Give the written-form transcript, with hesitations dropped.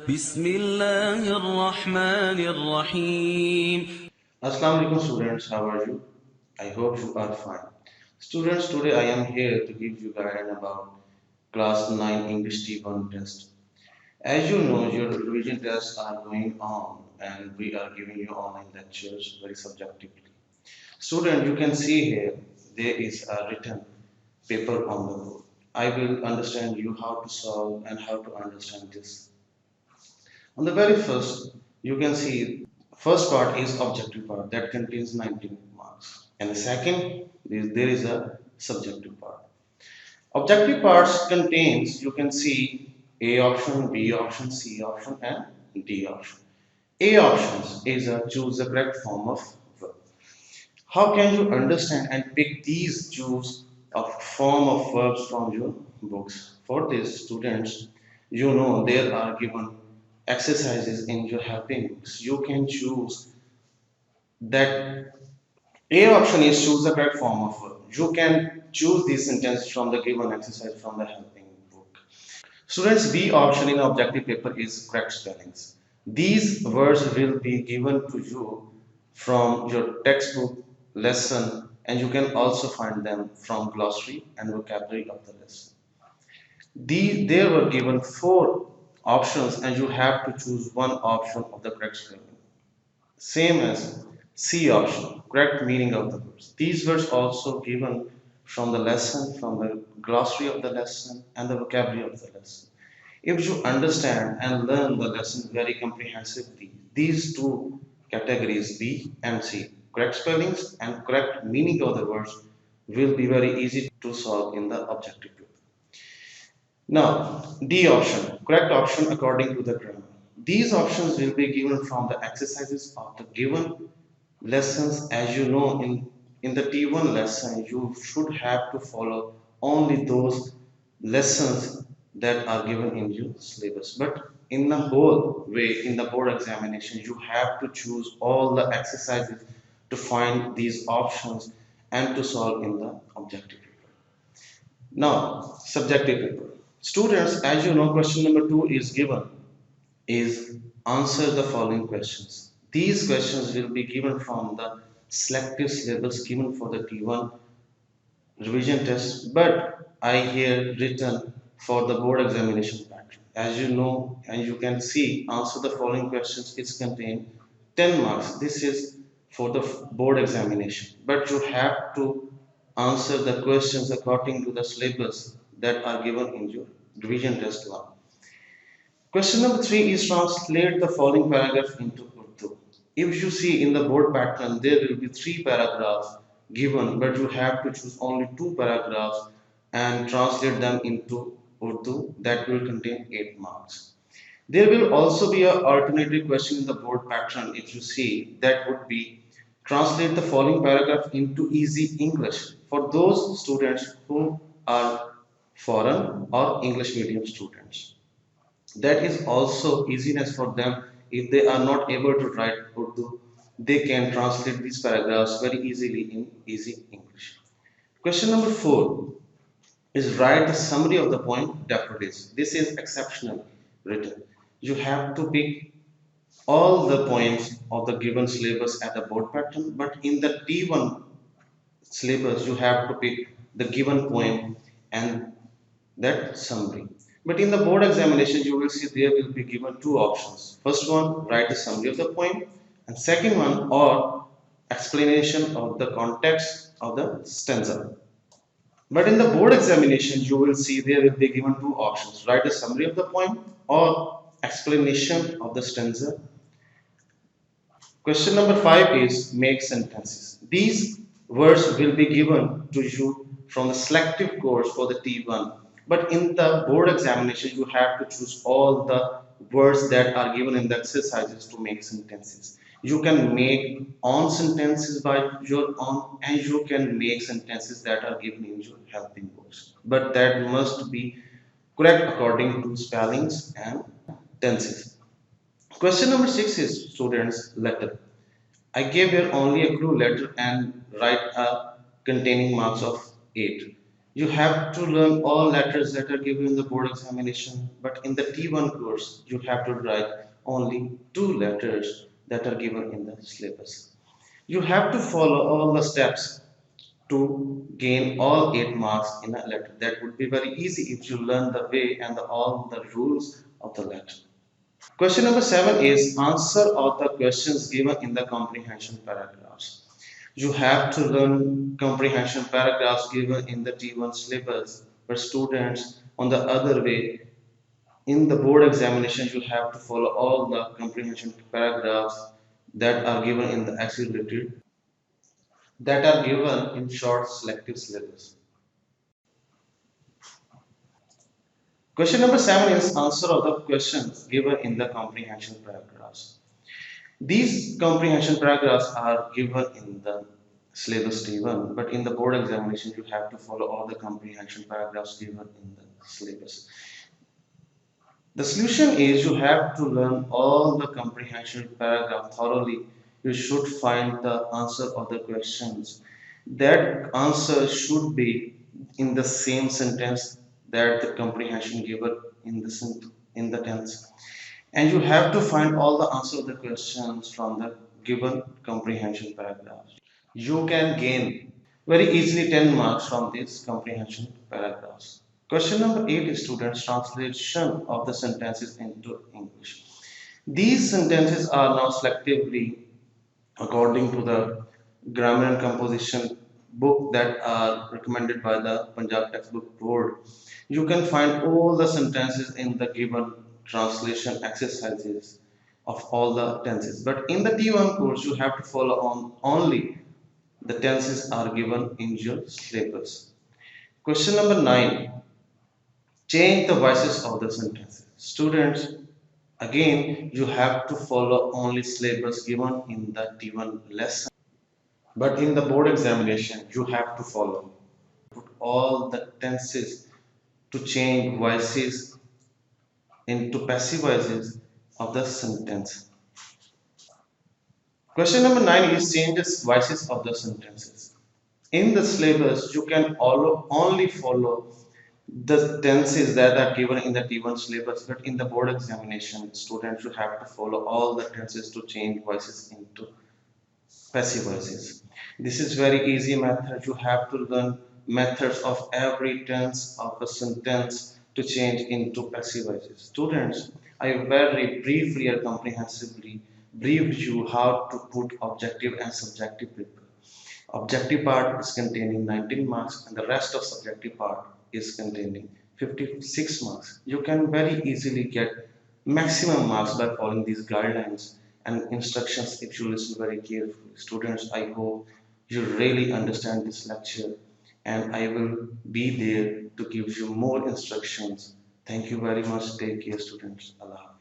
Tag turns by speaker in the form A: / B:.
A: بسم الله الرحمن الرحيم.
B: Assalamu alaikum students, how are you? I hope you are fine. Students, today I am here to give you guidance about class 9 English T1 test. As you know, your revision tests are going on and we are giving you online lectures very subjectively. Student, you can see here there is a written paper on the board. I will understand you how to solve and how to understand this. On the very first, you can see first part is objective part that contains 19 marks, and the second is there is a subjective part. Objective parts contains you can see A option, B option, C option, and D option. A options is a choose the correct form of verb. How can you understand and pick these choose of form of verbs from your books? For this, students, you know there are given exercises in your helping books. You can choose that A option is choose the correct form of verb. You can choose this sentence from the given exercise from the helping book. Students, B option in objective paper is correct spellings. These words will be given to you from your textbook lesson, and you can also find them from glossary and vocabulary of the lesson. There were given four options and you have to choose one option of the correct spelling. Same as C option, correct meaning of the words. These words also given from the lesson, from the glossary of the lesson and the vocabulary of the lesson. If you understand and learn the lesson very comprehensively, these two categories B and C, correct spellings and correct meaning of the words, will be very easy to solve in the objective paper. Now, D option, correct option according to the grammar. These options will be given from the exercises of the given lessons. As you know, in the T1 lesson, you should have to follow only those lessons that are given in your syllabus. But in the whole way, in the board examination, you have to choose all the exercises to find these options and to solve in the objective paper. Now, subjective paper. Students, as you know, question number 2 is given is answer the following questions. These questions will be given from the selective syllabus given for the T1 revision test, but I here written for the board examination pattern. As you know and you can see, answer the following questions is contained 10 marks. This is for the board examination, but you have to answer the questions according to the syllabus that are given in your revision test 1. Question number 3 is translate the following paragraph into Urdu. If you see in the board pattern, there will be 3 paragraphs given, but you have to choose only 2 paragraphs and translate them into Urdu that will contain 8 marks. There will also be an alternative question in the board pattern if you see that would be translate the following paragraph into easy English for those students who are foreign or English medium students. That is also easiness for them. If they are not able to write Urdu, they can translate these paragraphs very easily in easy English. Question number 4 is write the summary of the point daffodils. This is exceptional written. You have to pick all the points of the given syllabus at the board pattern, but in the T1 syllabus you have to pick the given poem and that summary. But in the board examination, you will see there will be given 2 options. First one, write the summary of the poem, and second one, or explanation of the context of the stanza. But in the board examination, you will see there will be given 2 options. Write a summary of the poem or explanation of the stanza. Question number 5 is make sentences. These words will be given to you from the selective course for the T1. But in the board examination, you have to choose all the words that are given in the exercises to make sentences. You can make on sentences by your own, and you can make sentences that are given in your helping books. But that must be correct according to spellings and tenses. Question number 6 is students letter. I gave here only a clue letter and write a containing marks of 8. You have to learn all letters that are given in the board examination, but in the T1 course, you have to write only two letters that are given in the syllabus. You have to follow all the steps to gain all 8 marks in a letter. That would be very easy if you learn the way and all the rules of the letter. Question number 7 is answer all the questions given in the comprehension paragraphs. You have to learn comprehension paragraphs given in the T1 syllabus, but students on the other way, in the board examination, you have to follow all the comprehension paragraphs that are given in the accelerated, that are given in short selective syllabus. Question number 7 is answer of the questions given in the comprehension paragraphs. These comprehension paragraphs are given in the syllabus T1, but in the board examination, you have to follow all the comprehension paragraphs given in the syllabus. The solution is you have to learn all the comprehension paragraph thoroughly. You should find the answer of the questions. That answer should be in the same sentence that the comprehension given in the tense. And you have to find all the answer of the questions from the given comprehension paragraphs. You can gain very easily 10 marks from these comprehension paragraphs. Question number 8 is students' translation of the sentences into English. These sentences are now selectively according to the grammar and composition book that are recommended by the Punjab textbook board. You can find all the sentences in the given translation exercises of all the tenses. But in the T1 course, you have to follow on only the tenses are given in your syllabus. Question number 9. Change the voices of the sentences. Students, again, you have to follow only syllabus given in the T1 lesson. But in the board examination, you have to follow all the tenses to change voices into passive voices of the sentence. Question number 9 is changes voices of the sentences. In the syllabus, you can only follow the tenses that are given in the T1 syllabus, but in the board examination, students should have to follow all the tenses to change voices into passive voices. This is very easy method. You have to learn methods of every tense of a sentence to change into passive voices. Students, I very briefly and comprehensively briefed you how to put objective and subjective paper. Objective part is containing 19 marks and the rest of subjective part is containing 56 marks. You can very easily get maximum marks by following these guidelines and instructions if you listen very carefully. Students, I hope you really understand this lecture and I will be there to give you more instructions. Thank you very much. Take care, students. Allah.